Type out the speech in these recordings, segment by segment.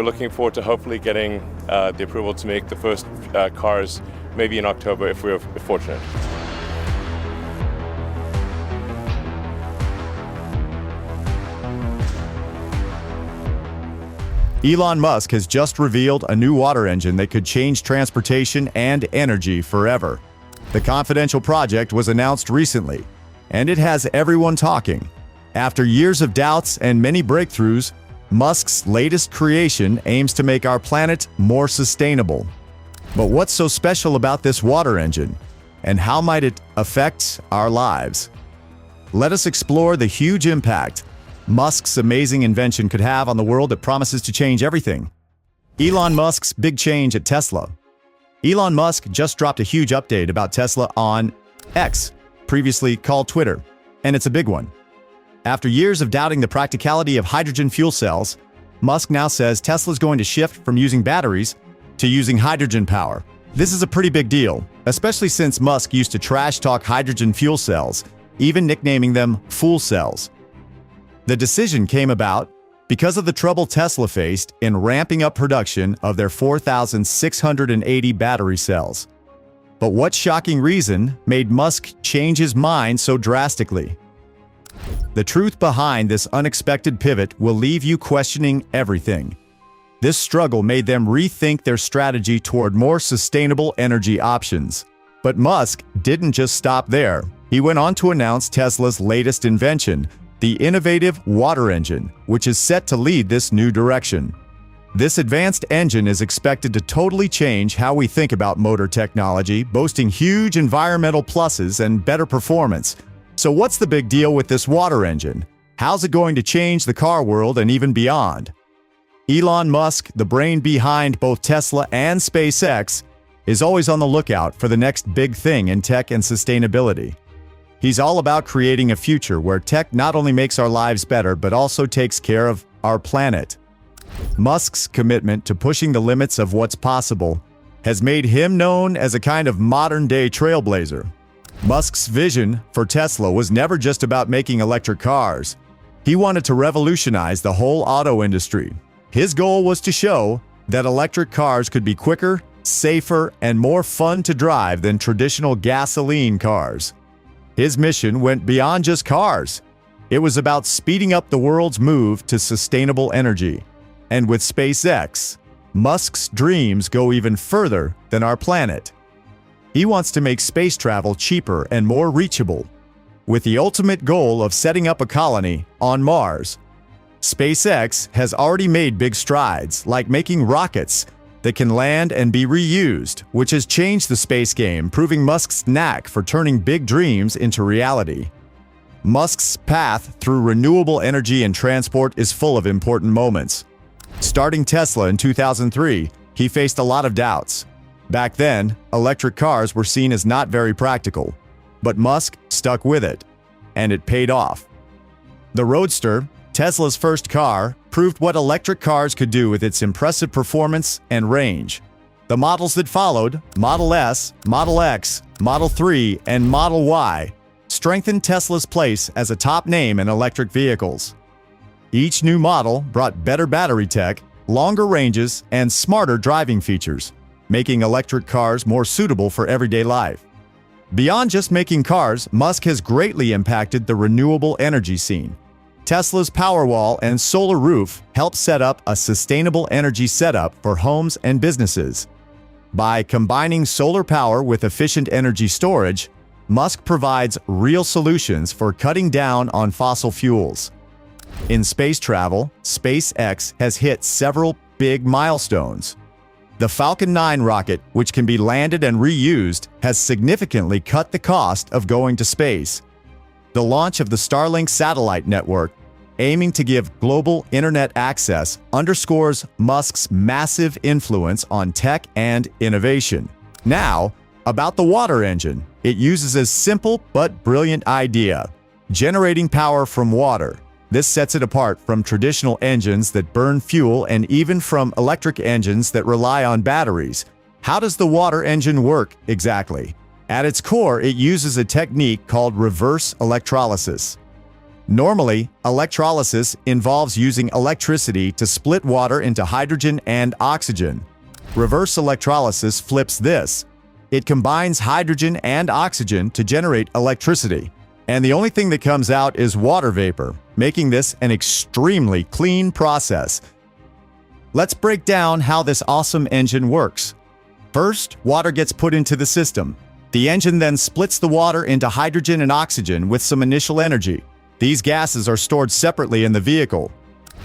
we're looking forward to hopefully getting the approval to make the first cars maybe in October if we're fortunate. Elon Musk has just revealed a new water engine that could change transportation and energy forever. The confidential project was announced recently, and it has everyone talking. After years of doubts and many breakthroughs, Musk's latest creation aims to make our planet more sustainable. But what's so special about this water engine, and how might it affect our lives? Let us explore the huge impact Musk's amazing invention could have on the world that promises to change everything. Elon Musk's big change at Tesla. Elon Musk just dropped a huge update about Tesla on X, previously called Twitter, and it's a big one. After years of doubting the practicality of hydrogen fuel cells, Musk now says Tesla's going to shift from using batteries to using hydrogen power. This is a pretty big deal, especially since Musk used to trash talk hydrogen fuel cells, even nicknaming them fool cells. The decision came about because of the trouble Tesla faced in ramping up production of their 4,680 battery cells. But what shocking reason made Musk change his mind so drastically? The truth behind this unexpected pivot will leave you questioning everything. This struggle made them rethink their strategy toward more sustainable energy options. But Musk didn't just stop there. He went on to announce Tesla's latest invention, the innovative water engine, which is set to lead this new direction. This advanced engine is expected to totally change how we think about motor technology, boasting huge environmental pluses and better performance. So what's the big deal with this water engine? How's it going to change the car world and even beyond? Elon Musk, the brain behind both Tesla and SpaceX, is always on the lookout for the next big thing in tech and sustainability. He's all about creating a future where tech not only makes our lives better, but also takes care of our planet. Musk's commitment to pushing the limits of what's possible has made him known as a kind of modern-day trailblazer. Musk's vision for Tesla was never just about making electric cars. He wanted to revolutionize the whole auto industry. His goal was to show that electric cars could be quicker, safer, and more fun to drive than traditional gasoline cars. His mission went beyond just cars. It was about speeding up the world's move to sustainable energy. And with SpaceX, Musk's dreams go even further than our planet. He wants to make space travel cheaper and more reachable, with the ultimate goal of setting up a colony on Mars. SpaceX has already made big strides, like making rockets that can land and be reused, which has changed the space game, proving Musk's knack for turning big dreams into reality. Musk's path through renewable energy and transport is full of important moments. Starting Tesla in 2003, he faced a lot of doubts. Back then, electric cars were seen as not very practical, but Musk stuck with it, and it paid off. The Roadster, Tesla's first car, proved what electric cars could do with its impressive performance and range. The models that followed, Model S, Model X, Model 3, and Model Y, strengthened Tesla's place as a top name in electric vehicles. Each new model brought better battery tech, longer ranges, and smarter driving features, making electric cars more suitable for everyday life. Beyond just making cars, Musk has greatly impacted the renewable energy scene. Tesla's Powerwall and solar roof help set up a sustainable energy setup for homes and businesses. By combining solar power with efficient energy storage, Musk provides real solutions for cutting down on fossil fuels. In space travel, SpaceX has hit several big milestones. The Falcon 9 rocket, which can be landed and reused, has significantly cut the cost of going to space. The launch of the Starlink satellite network, aiming to give global internet access, underscores Musk's massive influence on tech and innovation. Now, about the water engine. It uses a simple but brilliant idea: generating power from water. This sets it apart from traditional engines that burn fuel and even from electric engines that rely on batteries. How does the water engine work exactly? At its core, it uses a technique called reverse electrolysis. Normally, electrolysis involves using electricity to split water into hydrogen and oxygen. Reverse electrolysis flips this. It combines hydrogen and oxygen to generate electricity, and the only thing that comes out is water vapor, making this an extremely clean process. Let's break down how this awesome engine works. First, water gets put into the system. The engine then splits the water into hydrogen and oxygen with some initial energy. These gases are stored separately in the vehicle.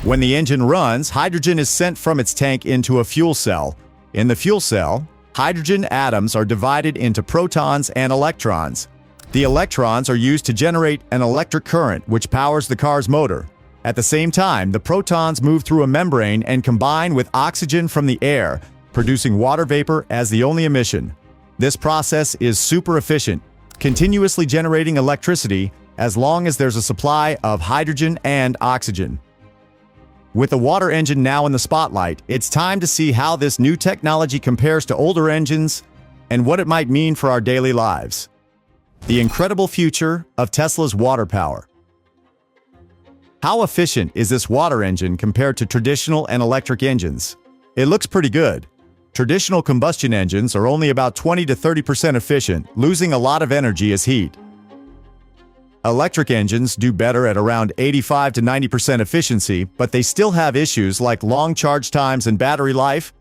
When the engine runs, hydrogen is sent from its tank into a fuel cell. In the fuel cell, hydrogen atoms are divided into protons and electrons. The electrons are used to generate an electric current which powers the car's motor. At the same time, the protons move through a membrane and combine with oxygen from the air, producing water vapor as the only emission. This process is super efficient, continuously generating electricity as long as there's a supply of hydrogen and oxygen. With the water engine now in the spotlight, it's time to see how this new technology compares to older engines and what it might mean for our daily lives. The incredible future of Tesla's water power. How efficient is this water engine compared to traditional and electric engines? It looks pretty good. Traditional combustion engines are only about 20 to 30% efficient, losing a lot of energy as heat. Electric engines do better at around 85 to 90% efficiency, but they still have issues like long charge times and battery life.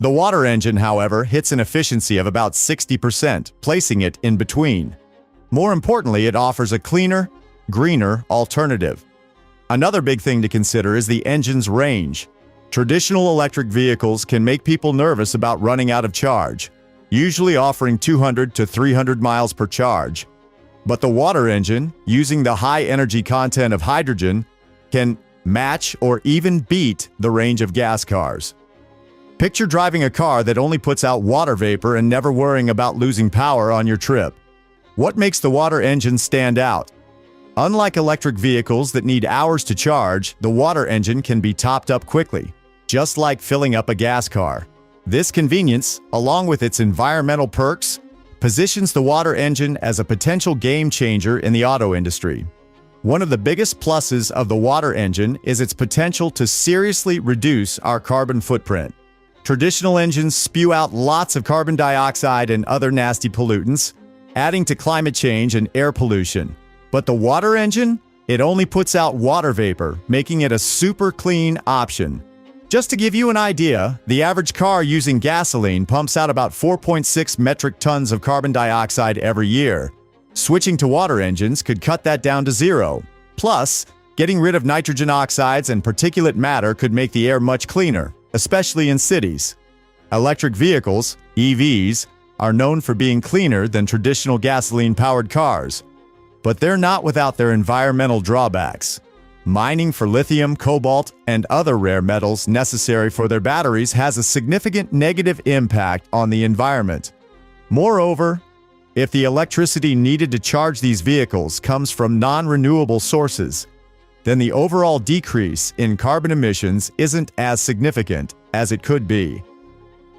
The water engine, however, hits an efficiency of about 60%, placing it in between. More importantly, it offers a cleaner, greener alternative. Another big thing to consider is the engine's range. Traditional electric vehicles can make people nervous about running out of charge, usually offering 200 to 300 miles per charge. But the water engine, using the high energy content of hydrogen, can match or even beat the range of gas cars. Picture driving a car that only puts out water vapor and never worrying about losing power on your trip. What makes the water engine stand out? Unlike electric vehicles that need hours to charge, the water engine can be topped up quickly, just like filling up a gas car. This convenience, along with its environmental perks, positions the water engine as a potential game changer in the auto industry. One of the biggest pluses of the water engine is its potential to seriously reduce our carbon footprint. Traditional engines spew out lots of carbon dioxide and other nasty pollutants, adding to climate change and air pollution. But the water engine? It only puts out water vapor, making it a super clean option. Just to give you an idea, the average car using gasoline pumps out about 4.6 metric tons of carbon dioxide every year. Switching to water engines could cut that down to zero. Plus, getting rid of nitrogen oxides and particulate matter could make the air much cleaner, especially in cities. Electric vehicles, EVs, are known for being cleaner than traditional gasoline-powered cars. But they're not without their environmental drawbacks. Mining for lithium, cobalt, and other rare metals necessary for their batteries has a significant negative impact on the environment. Moreover, if the electricity needed to charge these vehicles comes from non-renewable sources, then the overall decrease in carbon emissions isn't as significant as it could be.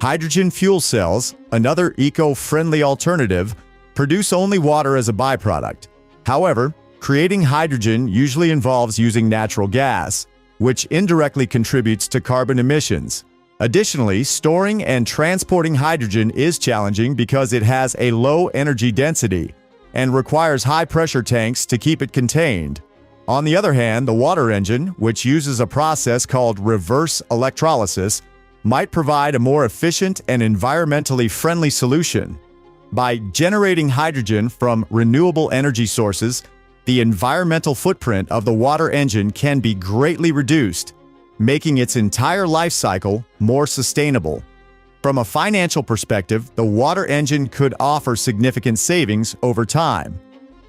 Hydrogen fuel cells, another eco-friendly alternative, produce only water as a byproduct. However, creating hydrogen usually involves using natural gas, which indirectly contributes to carbon emissions. Additionally, storing and transporting hydrogen is challenging because it has a low energy density and requires high-pressure tanks to keep it contained. On the other hand, the water engine, which uses a process called reverse electrolysis, might provide a more efficient and environmentally friendly solution. By generating hydrogen from renewable energy sources, the environmental footprint of the water engine can be greatly reduced, making its entire life cycle more sustainable. From a financial perspective, the water engine could offer significant savings over time.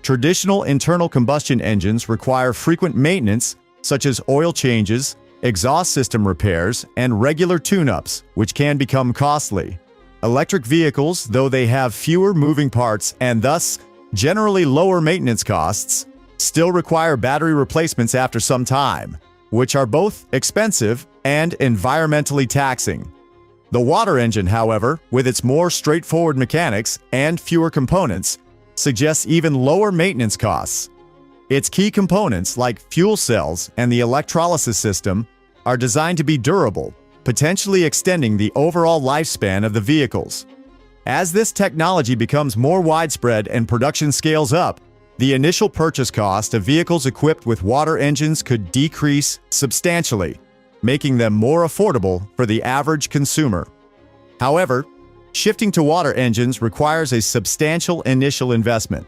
Traditional internal combustion engines require frequent maintenance, such as oil changes, exhaust system repairs, and regular tune-ups, which can become costly. Electric vehicles, though they have fewer moving parts and thus generally lower maintenance costs, still require battery replacements after some time, which are both expensive and environmentally taxing. The water engine, however, with its more straightforward mechanics and fewer components, suggests even lower maintenance costs. Its key components, like fuel cells and the electrolysis system, are designed to be durable, potentially extending the overall lifespan of the vehicles. As this technology becomes more widespread and production scales up, the initial purchase cost of vehicles equipped with water engines could decrease substantially, making them more affordable for the average consumer. However, shifting to water engines requires a substantial initial investment.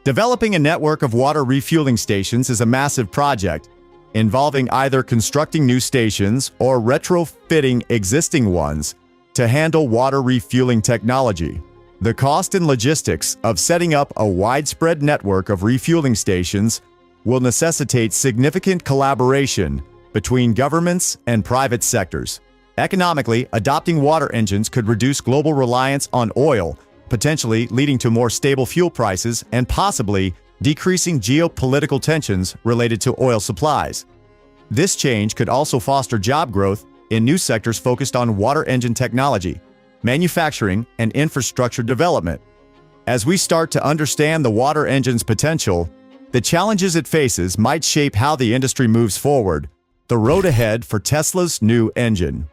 Developing a network of water refueling stations is a massive project, involving either constructing new stations or retrofitting existing ones to handle water refueling technology. The cost and logistics of setting up a widespread network of refueling stations will necessitate significant collaboration between governments and private sectors. Economically, adopting water engines could reduce global reliance on oil, potentially leading to more stable fuel prices and possibly decreasing geopolitical tensions related to oil supplies. This change could also foster job growth in new sectors focused on water engine technology, manufacturing, and infrastructure development. As we start to understand the water engine's potential, the challenges it faces might shape how the industry moves forward. The road ahead for Tesla's new engine.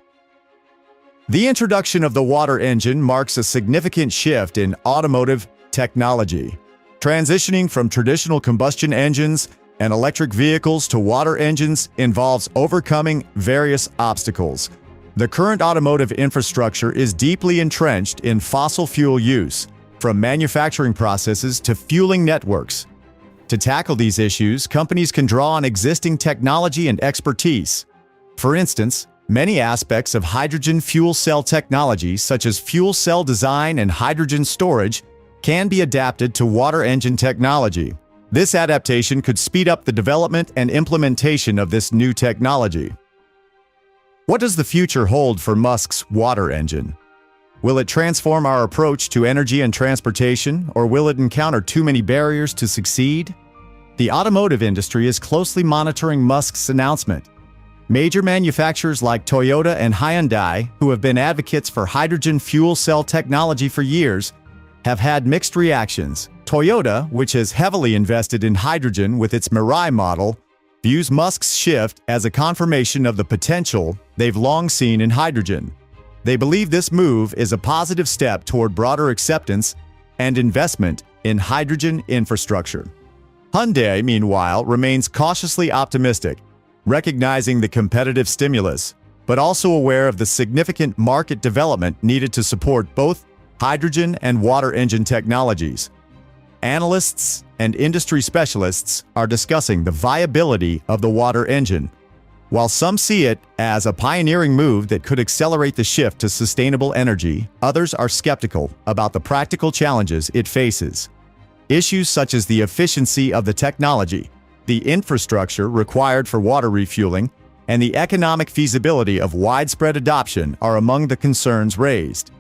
The introduction of the water engine marks a significant shift in automotive technology. Transitioning from traditional combustion engines and electric vehicles to water engines involves overcoming various obstacles. The current automotive infrastructure is deeply entrenched in fossil fuel use, from manufacturing processes to fueling networks. To tackle these issues, companies can draw on existing technology and expertise. For instance, many aspects of hydrogen fuel cell technology, such as fuel cell design and hydrogen storage, can be adapted to water engine technology. This adaptation could speed up the development and implementation of this new technology. What does the future hold for Musk's water engine? Will it transform our approach to energy and transportation, or will it encounter too many barriers to succeed? The automotive industry is closely monitoring Musk's announcement. Major manufacturers like Toyota and Hyundai, who have been advocates for hydrogen fuel cell technology for years, have had mixed reactions. Toyota, which has heavily invested in hydrogen with its Mirai model, views Musk's shift as a confirmation of the potential they've long seen in hydrogen. They believe this move is a positive step toward broader acceptance and investment in hydrogen infrastructure. Hyundai, meanwhile, remains cautiously optimistic, recognizing the competitive stimulus, but also aware of the significant market development needed to support both hydrogen and water engine technologies. Analysts and industry specialists are discussing the viability of the water engine. While some see it as a pioneering move that could accelerate the shift to sustainable energy, others are skeptical about the practical challenges it faces. Issues such as the efficiency of the technology, the infrastructure required for water refueling, and the economic feasibility of widespread adoption are among the concerns raised.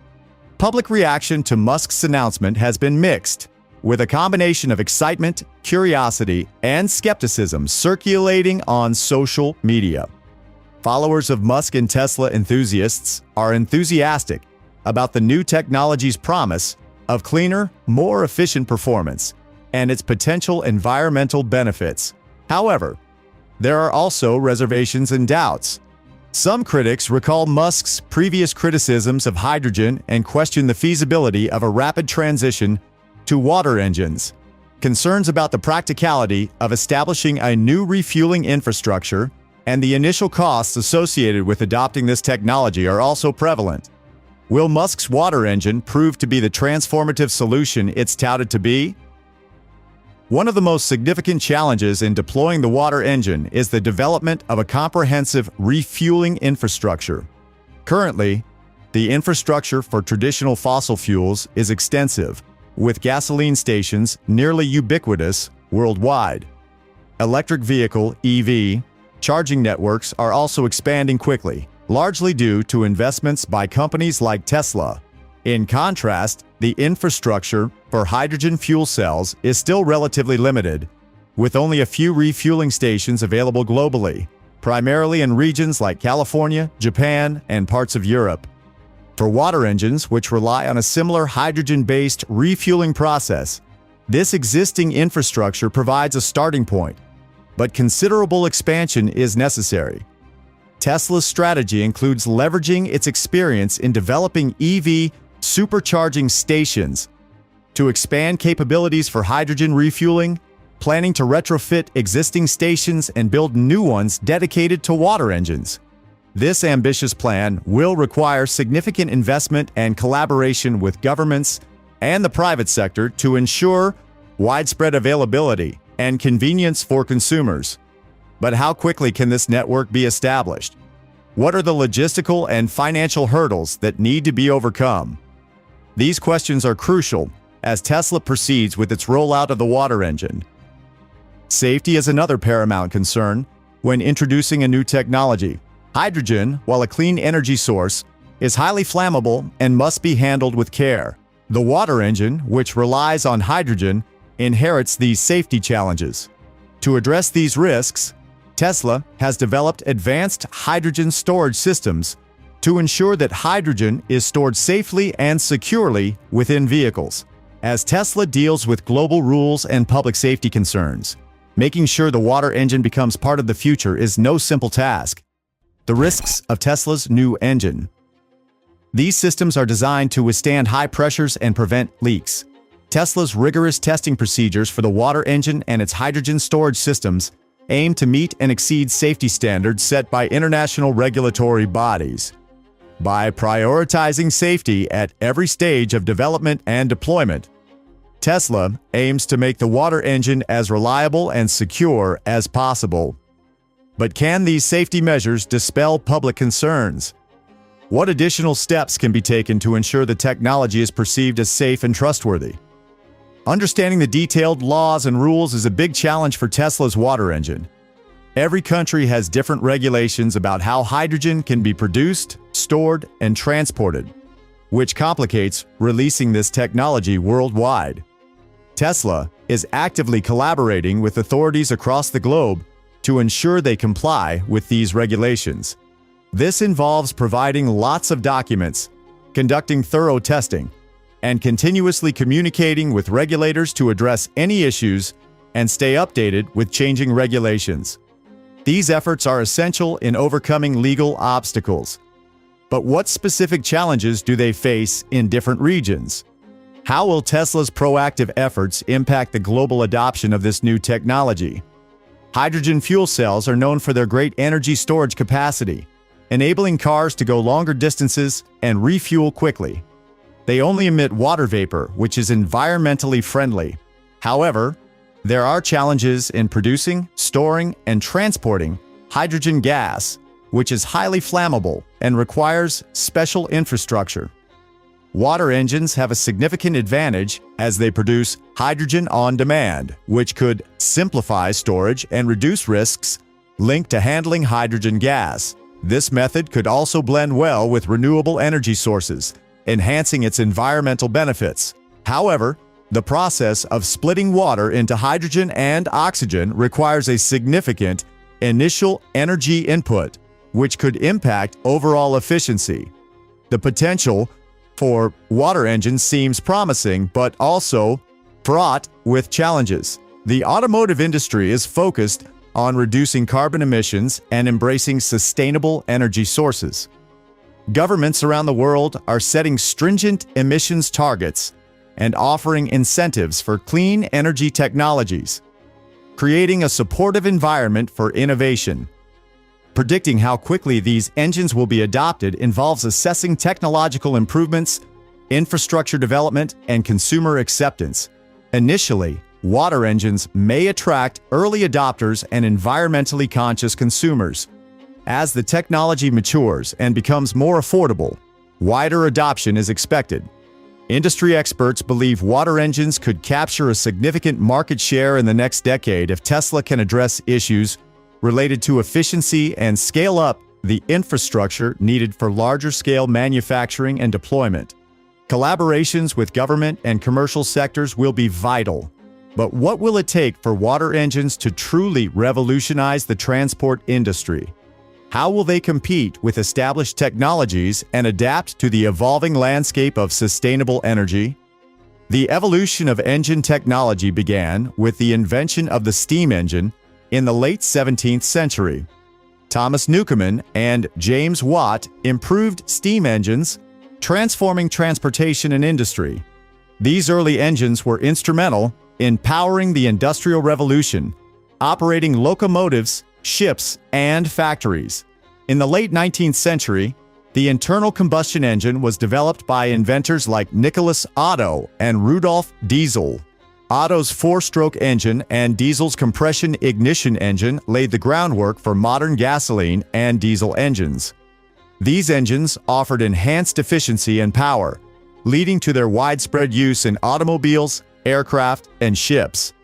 Public reaction to Musk's announcement has been mixed, with a combination of excitement, curiosity, and skepticism circulating on social media. Followers of Musk and Tesla enthusiasts are enthusiastic about the new technology's promise of cleaner, more efficient performance and its potential environmental benefits. However, there are also reservations and doubts. Some critics recall Musk's previous criticisms of hydrogen and question the feasibility of a rapid transition to water engines. Concerns about the practicality of establishing a new refueling infrastructure and the initial costs associated with adopting this technology are also prevalent. Will Musk's water engine prove to be the transformative solution it's touted to be? One of the most significant challenges in deploying the water engine is the development of a comprehensive refueling infrastructure. Currently, the infrastructure for traditional fossil fuels is extensive, with gasoline stations nearly ubiquitous worldwide. Electric vehicle (EV) charging networks are also expanding quickly, largely due to investments by companies like Tesla. In contrast, the infrastructure for hydrogen fuel cells is still relatively limited, with only a few refueling stations available globally, primarily in regions like California, Japan, and parts of Europe. For water engines, which rely on a similar hydrogen-based refueling process, This existing infrastructure provides a starting point, but considerable expansion is necessary. Tesla's strategy includes leveraging its experience in developing EV supercharging stations to expand capabilities for hydrogen refueling, planning to retrofit existing stations and build new ones dedicated to water engines. This ambitious plan will require significant investment and collaboration with governments and the private sector to ensure widespread availability and convenience for consumers. But how quickly can this network be established? What are the logistical and financial hurdles that need to be overcome? These questions are crucial as Tesla proceeds with its rollout of the water engine. Safety is another paramount concern when introducing a new technology. Hydrogen, while a clean energy source, is highly flammable and must be handled with care. The water engine, which relies on hydrogen, inherits these safety challenges. To address these risks, Tesla has developed advanced hydrogen storage systems to ensure that hydrogen is stored safely and securely within vehicles. As Tesla deals with global rules and public safety concerns, making sure the water engine becomes part of the future is no simple task. The risks of Tesla's new engine. These systems are designed to withstand high pressures and prevent leaks. Tesla's rigorous testing procedures for the water engine and its hydrogen storage systems aim to meet and exceed safety standards set by international regulatory bodies. By prioritizing safety at every stage of development and deployment, Tesla aims to make the water engine as reliable and secure as possible. But can these safety measures dispel public concerns? What additional steps can be taken to ensure the technology is perceived as safe and trustworthy? Understanding the detailed laws and rules is a big challenge for Tesla's water engine. Every country has different regulations about how hydrogen can be produced, stored, and transported, which complicates releasing this technology worldwide. Tesla is actively collaborating with authorities across the globe to ensure they comply with these regulations. This involves providing lots of documents, conducting thorough testing, and continuously communicating with regulators to address any issues and stay updated with changing regulations. These efforts are essential in overcoming legal obstacles. But what specific challenges do they face in different regions? How will Tesla's proactive efforts impact the global adoption of this new technology? Hydrogen fuel cells are known for their great energy storage capacity, enabling cars to go longer distances and refuel quickly. They only emit water vapor, which is environmentally friendly. However, there are challenges in producing, storing, and transporting hydrogen gas, which is highly flammable and requires special infrastructure. Water engines have a significant advantage as they produce hydrogen on demand, which could simplify storage and reduce risks linked to handling hydrogen gas. This method could also blend well with renewable energy sources, enhancing its environmental benefits. However, the process of splitting water into hydrogen and oxygen requires a significant initial energy input, which could impact overall efficiency. The potential for water engines seems promising, but also fraught with challenges. The automotive industry is focused on reducing carbon emissions and embracing sustainable energy sources. Governments around the world are setting stringent emissions targets and offering incentives for clean energy technologies, creating a supportive environment for innovation. Predicting how quickly these engines will be adopted involves assessing technological improvements, infrastructure development, and consumer acceptance. Initially, water engines may attract early adopters and environmentally conscious consumers. As the technology matures and becomes more affordable, wider adoption is expected. Industry experts believe water engines could capture a significant market share in the next decade if Tesla can address issues related to efficiency and scale up the infrastructure needed for larger-scale manufacturing and deployment. Collaborations with government and commercial sectors will be vital. But what will it take for water engines to truly revolutionize the transport industry? How will they compete with established technologies and adapt to the evolving landscape of sustainable energy? The evolution of engine technology began with the invention of the steam engine in the late 17th century. Thomas Newcomen and James Watt improved steam engines, transforming transportation and industry. These early engines were instrumental in powering the Industrial Revolution, operating locomotives, ships, and factories. In the late 19th century, the internal combustion engine was developed by inventors like Nicholas Otto and Rudolf Diesel. Otto's four-stroke engine and Diesel's compression ignition engine laid the groundwork for modern gasoline and diesel engines. These engines offered enhanced efficiency and power, leading to their widespread use in automobiles, aircraft, and ships.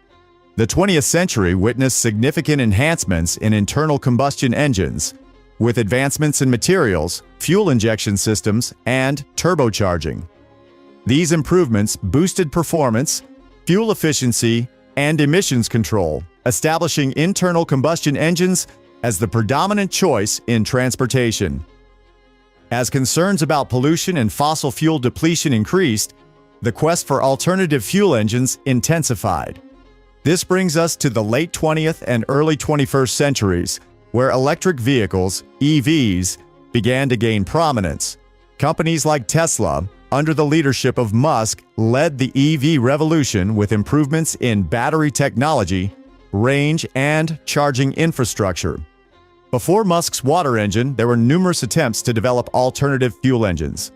The 20th century witnessed significant enhancements in internal combustion engines, with advancements in materials, fuel injection systems, and turbocharging. These improvements boosted performance, fuel efficiency, and emissions control, establishing internal combustion engines as the predominant choice in transportation. As concerns about pollution and fossil fuel depletion increased, the quest for alternative fuel engines intensified. This brings us to the late 20th and early 21st centuries, where electric vehicles, EVs, began to gain prominence. Companies like Tesla, under the leadership of Musk, led the EV revolution with improvements in battery technology, range, and charging infrastructure. Before Musk's water engine, there were numerous attempts to develop alternative fuel engines.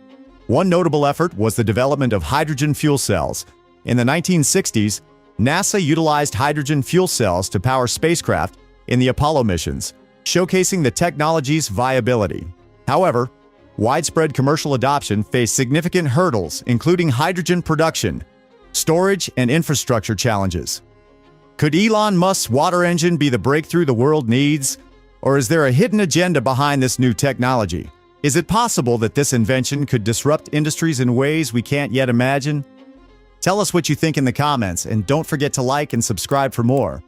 One notable effort was the development of hydrogen fuel cells. In the 1960s, NASA utilized hydrogen fuel cells to power spacecraft in the Apollo missions, showcasing the technology's viability. However, widespread commercial adoption faced significant hurdles, including hydrogen production, storage, and infrastructure challenges. Could Elon Musk's water engine be the breakthrough the world needs? Or is there a hidden agenda behind this new technology? Is it possible that this invention could disrupt industries in ways we can't yet imagine? Tell us what you think in the comments, and don't forget to like and subscribe for more.